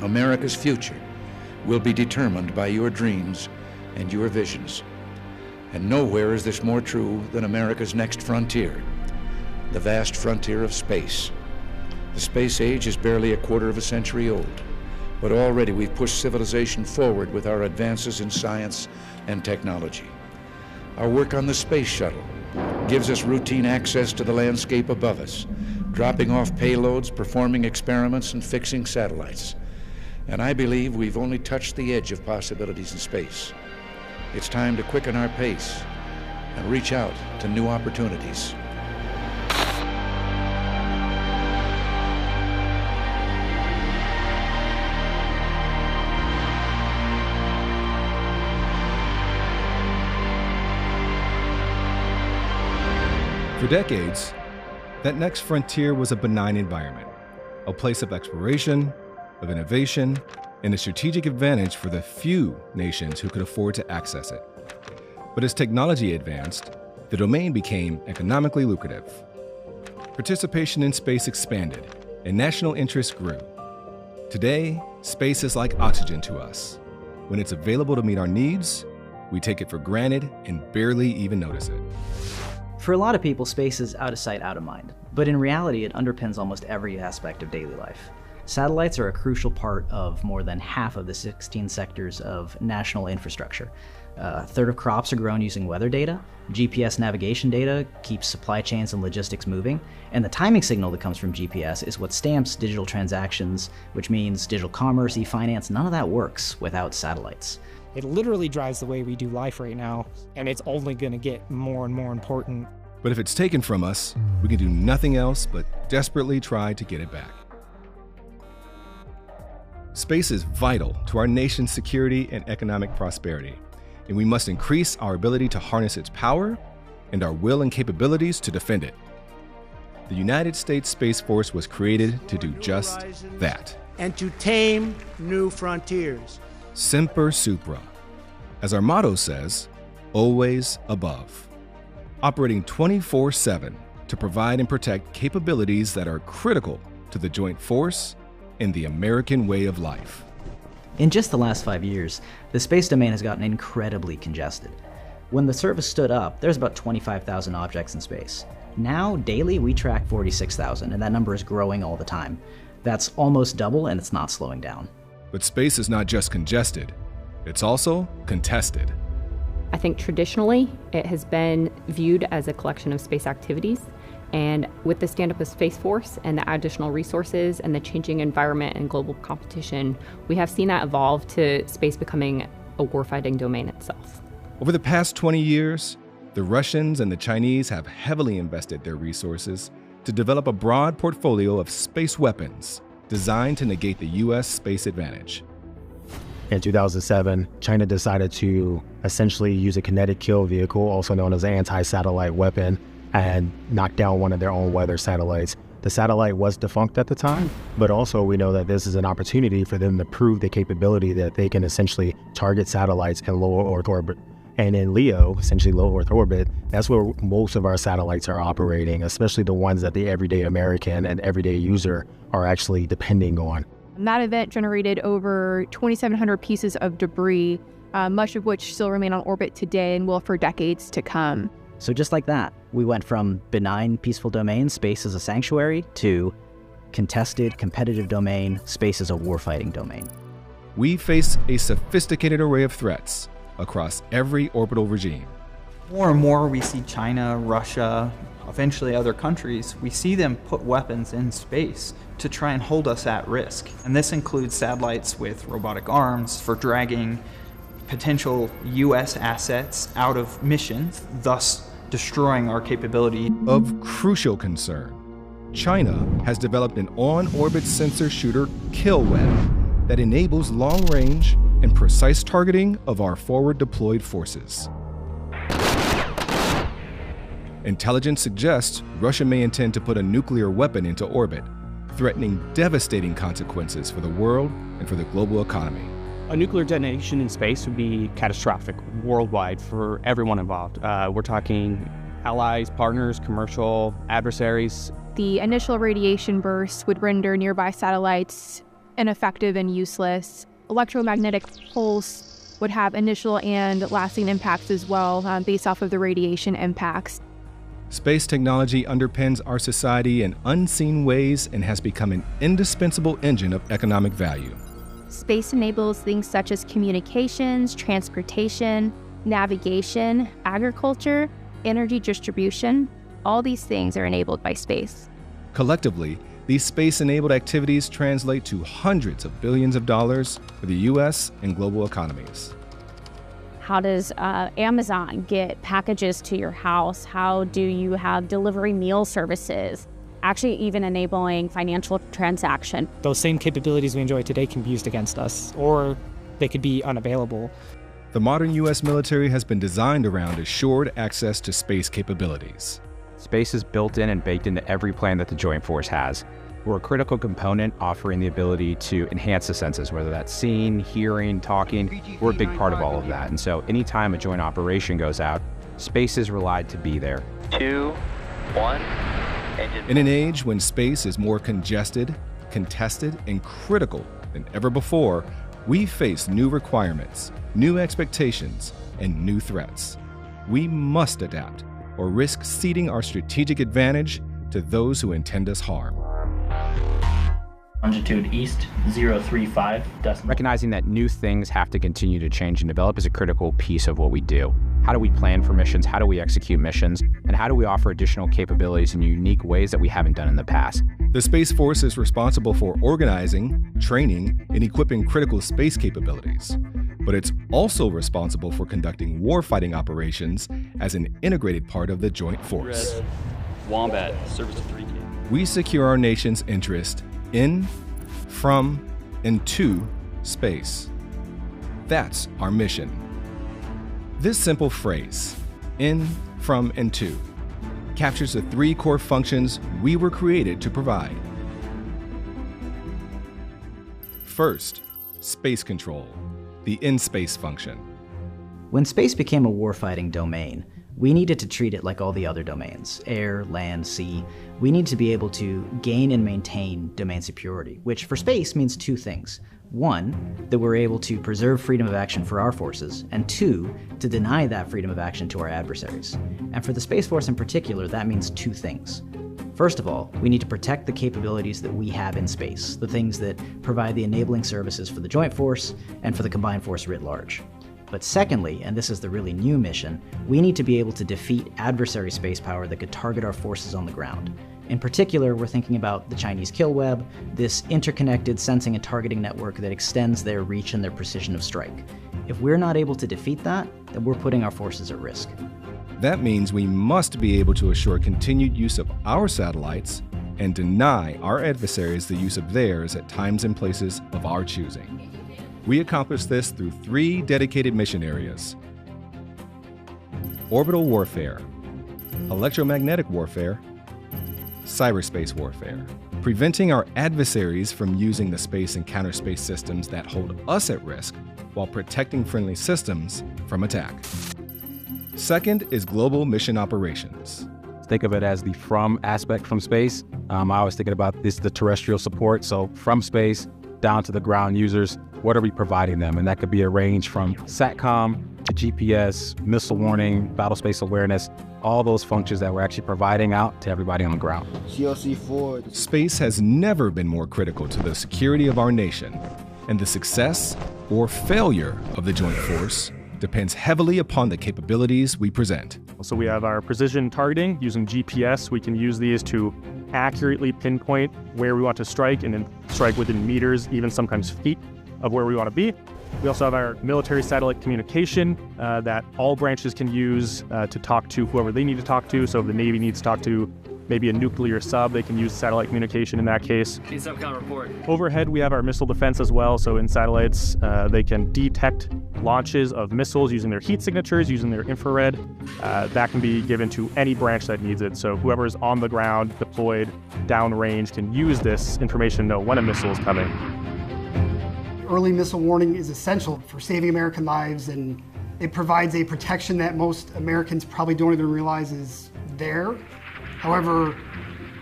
America's future, will be determined by your dreams and your visions. And nowhere is this more true than America's next frontier, the vast frontier of space. The space age is barely a quarter of a century old, but already we've pushed civilization forward with our advances in science and technology. Our work on the space shuttle gives us routine access to the landscape above us, dropping off payloads, performing experiments, and fixing satellites. And I believe we've only touched the edge of possibilities in space. It's time to quicken our pace and reach out to new opportunities. For decades, that next frontier was a benign environment, a place of exploration, of innovation, and a strategic advantage for the few nations who could afford to access it. But as technology advanced, the domain became economically lucrative. Participation in space expanded, and national interest grew. Today, space is like oxygen to us. When it's available to meet our needs, we take it for granted and barely even notice it. For a lot of people, space is out of sight, out of mind. But in reality, it underpins almost every aspect of daily life. Satellites are a crucial part of more than half of the 16 sectors of national infrastructure. A third of crops are grown using weather data. GPS navigation data keeps supply chains and logistics moving. And the timing signal that comes from GPS is what stamps digital transactions, which means digital commerce, e-finance. None of that works without satellites. It literally drives the way we do life right now, and it's only going to get more and more important. But if it's taken from us, we can do nothing else but desperately try to get it back. Space is vital to our nation's security and economic prosperity, and we must increase our ability to harness its power and our will and capabilities to defend it. The United States Space Force was created to do just that. And to tame new frontiers. Semper Supra. As our motto says, always above. Operating 24/7 to provide and protect capabilities that are critical to the joint force and the American way of life. In just the last 5 years, the space domain has gotten incredibly congested. When the service stood up, there's about 25,000 objects in space. Now, daily, we track 46,000, and that number is growing all the time. That's almost double, and it's not slowing down. But space is not just congested, it's also contested. I think traditionally, it has been viewed as a collection of space activities. And with the stand-up of Space Force and the additional resources and the changing environment and global competition, we have seen that evolve to space becoming a warfighting domain itself. Over the past 20 years, the Russians and the Chinese have heavily invested their resources to develop a broad portfolio of space weapons designed to negate the U.S. space advantage. In 2007, China decided to essentially use a kinetic kill vehicle, also known as an anti-satellite weapon, and knock down one of their own weather satellites. The satellite was defunct at the time, but also we know that this is an opportunity for them to prove the capability that they can essentially target satellites in low Earth orbit. And in LEO, essentially low Earth orbit, that's where most of our satellites are operating, especially the ones that the everyday American and everyday user are actually depending on. That event generated over 2,700 pieces of debris, much of which still remain on orbit today and will for decades to come. So just like that, we went from benign, peaceful domain, space as a sanctuary, to contested, competitive domain, space as a warfighting domain. We face a sophisticated array of threats across every orbital regime. More and more we see China, Russia, eventually other countries, we see them put weapons in space to try and hold us at risk. And this includes satellites with robotic arms for dragging potential U.S. assets out of missions, thus destroying our capability. Of crucial concern, China has developed an on-orbit sensor shooter kill web that enables long-range and precise targeting of our forward-deployed forces. Intelligence suggests Russia may intend to put a nuclear weapon into orbit, threatening devastating consequences for the world and for the global economy. A nuclear detonation in space would be catastrophic worldwide for everyone involved. We're talking allies, partners, commercial adversaries. The initial radiation burst would render nearby satellites ineffective and useless. Electromagnetic pulse would have initial and lasting impacts as well, based off of the radiation impacts. Space technology underpins our society in unseen ways and has become an indispensable engine of economic value. Space enables things such as communications, transportation, navigation, agriculture, energy distribution. All these things are enabled by space. Collectively, these space-enabled activities translate to hundreds of billions of dollars for the U.S. and global economies. How does Amazon get packages to your house? How do you have delivery meal services? Actually, even enabling financial transaction. Those same capabilities we enjoy today can be used against us, or they could be unavailable. The modern U.S. military has been designed around assured access to space capabilities. Space is built in and baked into every plan that the Joint Force has. We're a critical component offering the ability to enhance the senses, whether that's seeing, hearing, talking. We're a big part of all of that. And so anytime a joint operation goes out, space is relied to be there. 2, 1. In an age when space is more congested, contested, and critical than ever before, we face new requirements, new expectations, and new threats. We must adapt or risk ceding our strategic advantage to those who intend us harm. Longitude east 035 decimal. Recognizing that new things have to continue to change and develop is a critical piece of what we do. How do we plan for missions? How do we execute missions? And how do we offer additional capabilities in unique ways that we haven't done in the past? The Space Force is responsible for organizing, training, and equipping critical space capabilities. But it's also responsible for conducting warfighting operations as an integrated part of the Joint Force. Red. Wombat, service to 3K. We secure our nation's interest in, from, and to space. That's our mission. This simple phrase, in, from, and to, captures the three core functions we were created to provide. First, space control, the in-space function. When space became a warfighting domain, we needed to treat it like all the other domains, air, land, sea. We need to be able to gain and maintain domain superiority, which for space means two things. One, that we're able to preserve freedom of action for our forces, and two, to deny that freedom of action to our adversaries. And for the Space Force in particular, that means two things. First of all, we need to protect the capabilities that we have in space, the things that provide the enabling services for the Joint Force and for the Combined Force writ large. But secondly, and this is the really new mission, we need to be able to defeat adversary space power that could target our forces on the ground. In particular, we're thinking about the Chinese kill web, this interconnected sensing and targeting network that extends their reach and their precision of strike. If we're not able to defeat that, then we're putting our forces at risk. That means we must be able to assure continued use of our satellites and deny our adversaries the use of theirs at times and places of our choosing. We accomplish this through three dedicated mission areas: orbital warfare, electromagnetic warfare, cyberspace warfare, preventing our adversaries from using the space and counterspace systems that hold us at risk while protecting friendly systems from attack. Second is global mission operations. Think of it as the from aspect from space. I was thinking about this, the terrestrial support. So from space down to the ground users, what are we providing them? And that could be a range from SATCOM to GPS, missile warning, battle space awareness, all those functions that we're actually providing out to everybody on the ground. Space has never been more critical to the security of our nation, and the success or failure of the Joint Force depends heavily upon the capabilities we present. So we have our precision targeting using GPS. We can use these to accurately pinpoint where we want to strike and then strike within meters, even sometimes feet of where we want to be. We also have our military satellite communication that all branches can use to talk to whoever they need to talk to. So if the Navy needs to talk to maybe a nuclear sub, they can use satellite communication in that case. Subcom report. Overhead, we have our missile defense as well. So in satellites, they can detect launches of missiles using their heat signatures, using their infrared. That can be given to any branch that needs it. So whoever's on the ground, deployed, downrange, can use this information to know when a missile is coming. Early missile warning is essential for saving American lives, and it provides a protection that most Americans probably don't even realize is there. However,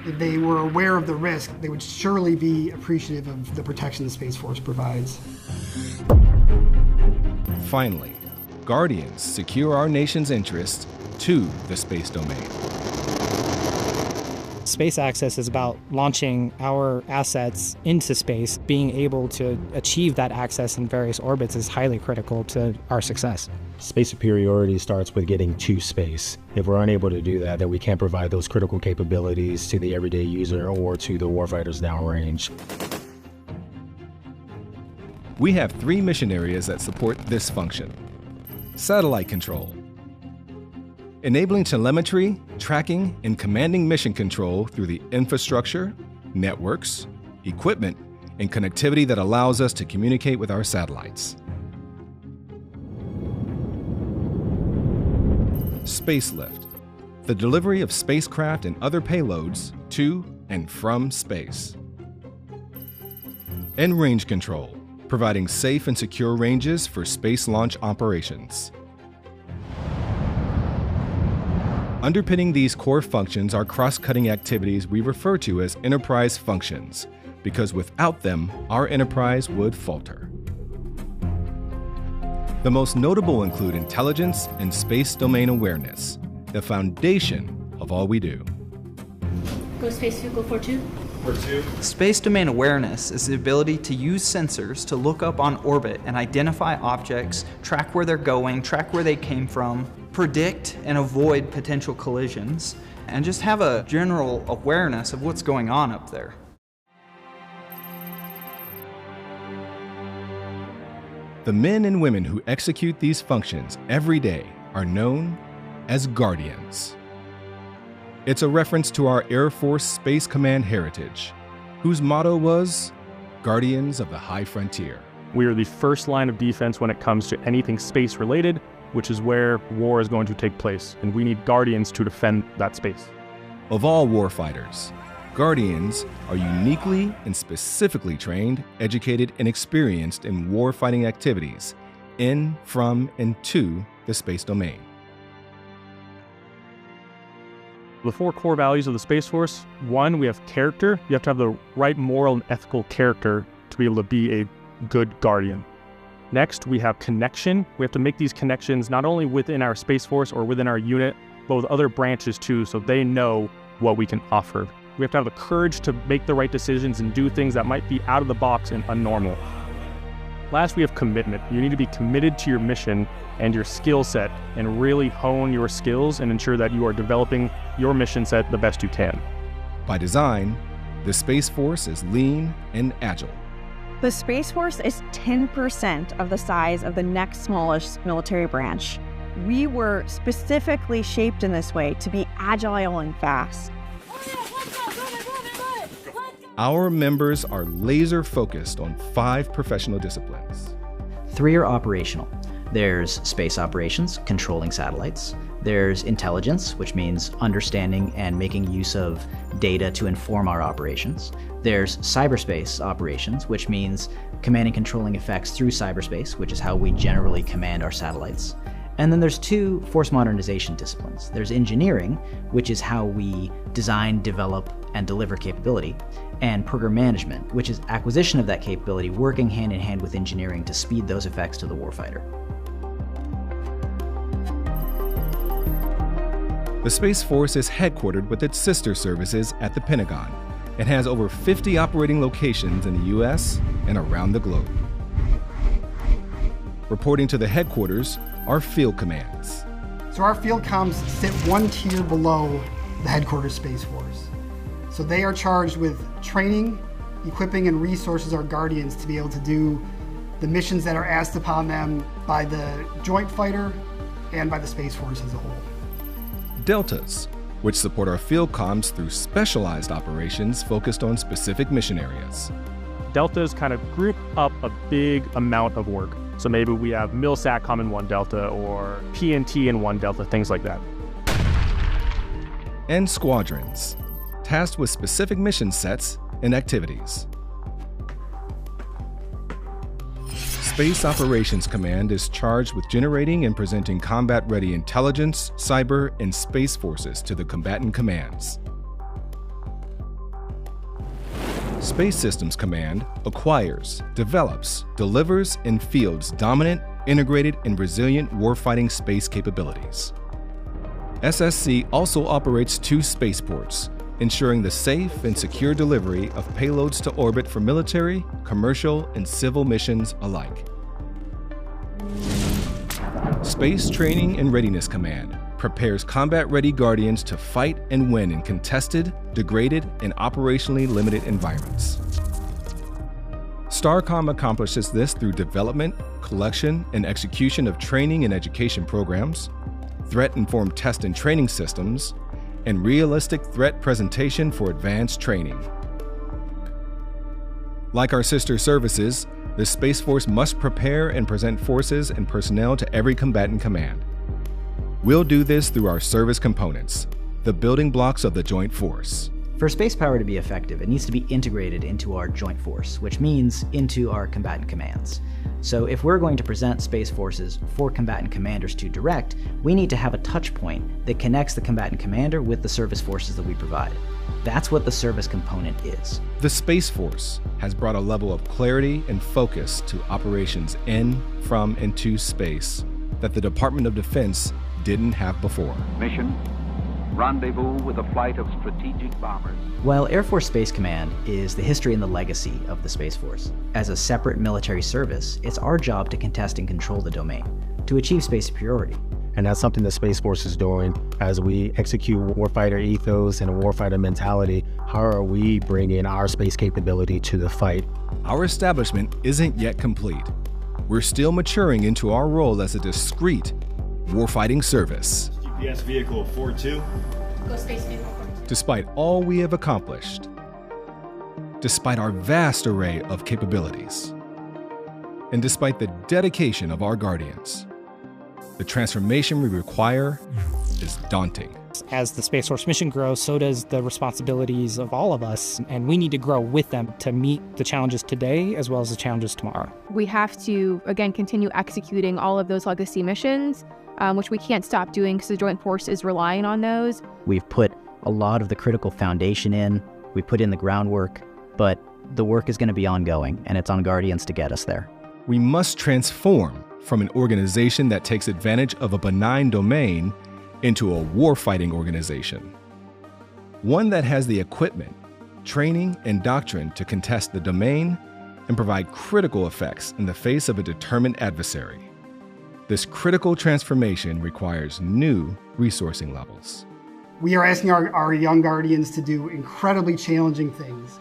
If they were aware of the risk, they would surely be appreciative of the protection the Space Force provides. Finally, Guardians secure our nation's interests to the space domain. Space access is about launching our assets into space. Being able to achieve that access in various orbits is highly critical to our success. Space superiority starts with getting to space. If we're unable to do that, then we can't provide those critical capabilities to the everyday user or to the warfighters downrange. We have 3 mission areas that support this function. Satellite control, enabling telemetry, tracking, and commanding mission control through the infrastructure, networks, equipment, and connectivity that allows us to communicate with our satellites. Spacelift, the delivery of spacecraft and other payloads to and from space. And range control, providing safe and secure ranges for space launch operations. Underpinning these core functions are cross-cutting activities we refer to as enterprise functions, because without them, our enterprise would falter. The most notable include intelligence and space domain awareness, the foundation of all we do. Go Space Vehicle 4-2. Space domain awareness is the ability to use sensors to look up on orbit and identify objects, track where they're going, track where they came from, predict and avoid potential collisions, and just have a general awareness of what's going on up there. The men and women who execute these functions every day are known as Guardians. It's a reference to our Air Force Space Command heritage, whose motto was, Guardians of the High Frontier. We are the first line of defense when it comes to anything space-related, which is where war is going to take place, and we need Guardians to defend that space. Of all warfighters, Guardians are uniquely and specifically trained, educated, and experienced in warfighting activities in, from, and to the space domain. The 4 core values of the Space Force: 1, we have character. You have to have the right moral and ethical character to be able to be a good Guardian. Next, we have connection. We have to make these connections not only within our Space Force or within our unit, but with other branches too, so they know what we can offer. We have to have the courage to make the right decisions and do things that might be out of the box and unnormal. Last, we have commitment. You need to be committed to your mission and your skill set and really hone your skills and ensure that you are developing your mission set the best you can. By design, the Space Force is lean and agile. The Space Force is 10% of the size of the next smallest military branch. We were specifically shaped in this way to be agile and fast. Our members are laser focused on 5 professional disciplines. 3 are operational. There's space operations, controlling satellites. There's intelligence, which means understanding and making use of data to inform our operations. There's cyberspace operations, which means command and controlling effects through cyberspace, which is how we generally command our satellites. And then there's 2 force modernization disciplines. There's engineering, which is how we design, develop, and deliver capability, and program management, which is acquisition of that capability, working hand in hand with engineering to speed those effects to the warfighter. The Space Force is headquartered with its sister services at the Pentagon and has over 50 operating locations in the U.S. and around the globe. Reporting to the headquarters are field commands. So our field comms sit 1 tier below the headquarters Space Force. So they are charged with training, equipping, and resources our Guardians to be able to do the missions that are asked upon them by the Joint Fighter and by the Space Force as a whole. Deltas, which support our field comms through specialized operations focused on specific mission areas. Deltas kind of group up a big amount of work. So maybe we have MilSatCom in one delta or PNT in one delta, things like that. And squadrons, tasked with specific mission sets and activities. Space Operations Command is charged with generating and presenting combat-ready intelligence, cyber, and space forces to the combatant commands. Space Systems Command acquires, develops, delivers, and fields dominant, integrated, and resilient warfighting space capabilities. SSC also operates 2 spaceports, ensuring the safe and secure delivery of payloads to orbit for military, commercial, and civil missions alike. Space Training and Readiness Command prepares combat-ready Guardians to fight and win in contested, degraded, and operationally limited environments. STARCOM accomplishes this through development, collection, and execution of training and education programs, threat-informed test and training systems, and realistic threat presentation for advanced training. Like our sister services, the Space Force must prepare and present forces and personnel to every combatant command. We'll do this through our service components, the building blocks of the Joint Force. For space power to be effective, it needs to be integrated into our Joint Force, which means into our combatant commands. So if we're going to present Space Forces for combatant commanders to direct, we need to have a touch point that connects the combatant commander with the service forces that we provide. That's what the service component is. The Space Force has brought a level of clarity and focus to operations in, from, and to space that the Department of Defense didn't have before. Mission: rendezvous with a flight of strategic bombers. While Air Force Space Command is the history and the legacy of the Space Force, as a separate military service, it's our job to contest and control the domain, to achieve space superiority. And that's something the Space Force is doing as we execute warfighter ethos and a warfighter mentality. How are we bringing our space capability to the fight? Our establishment isn't yet complete. We're still maturing into our role as a discrete warfighting service. GPS vehicle 42. Go space vehicle 42. Despite all we have accomplished, despite our vast array of capabilities, and despite the dedication of our Guardians, the transformation we require is daunting. As the Space Force mission grows, so does the responsibilities of all of us, and we need to grow with them to meet the challenges today as well as the challenges tomorrow. We have to, again, continue executing all of those legacy missions, which we can't stop doing because the Joint Force is relying on those. We've put a lot of the critical foundation in, we put in the groundwork, but the work is going to be ongoing, and it's on Guardians to get us there. We must transform from an organization that takes advantage of a benign domain into a warfighting organization. One that has the equipment, training, and doctrine to contest the domain and provide critical effects in the face of a determined adversary. This critical transformation requires new resourcing levels. We are asking our young Guardians to do incredibly challenging things,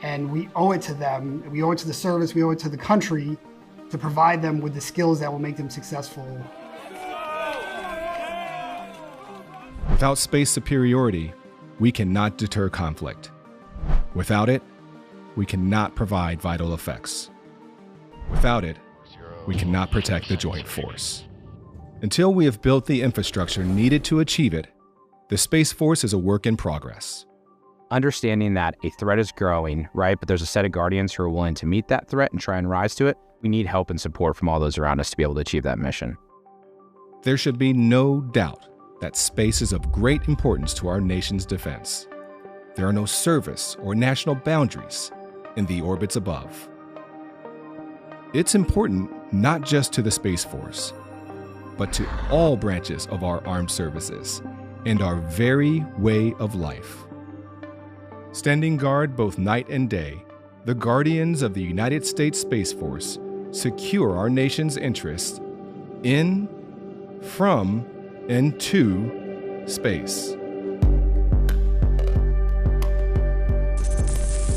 and we owe it to them, we owe it to the service, we owe it to the country to provide them with the skills that will make them successful. Without space superiority, we cannot deter conflict. Without it, we cannot provide vital effects. Without it, we cannot protect the Joint Force. Until we have built the infrastructure needed to achieve it, the Space Force is a work in progress. Understanding that a threat is growing, right, but there's a set of Guardians who are willing to meet that threat and try and rise to it, we need help and support from all those around us to be able to achieve that mission. There should be no doubt that space is of great importance to our nation's defense. There are no service or national boundaries in the orbits above. It's important not just to the Space Force, but to all branches of our armed services and our very way of life. Standing guard both night and day, the Guardians of the United States Space Force secure our nation's interests in, from, and to space.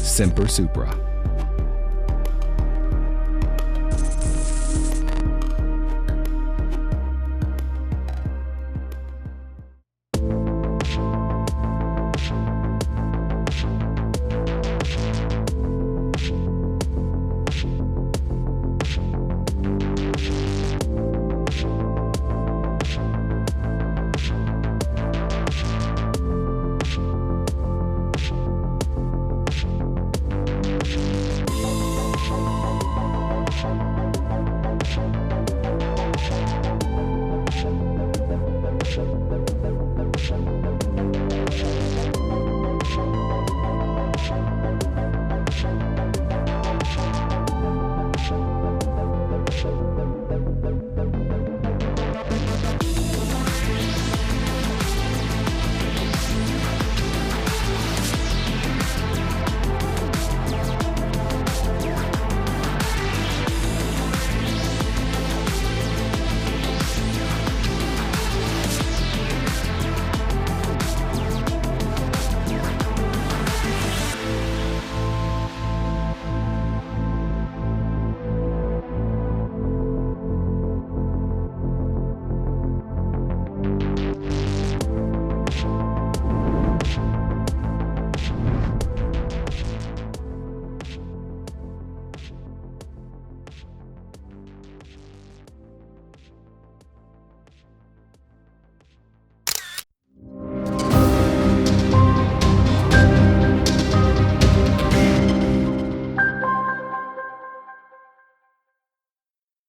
Semper Supra.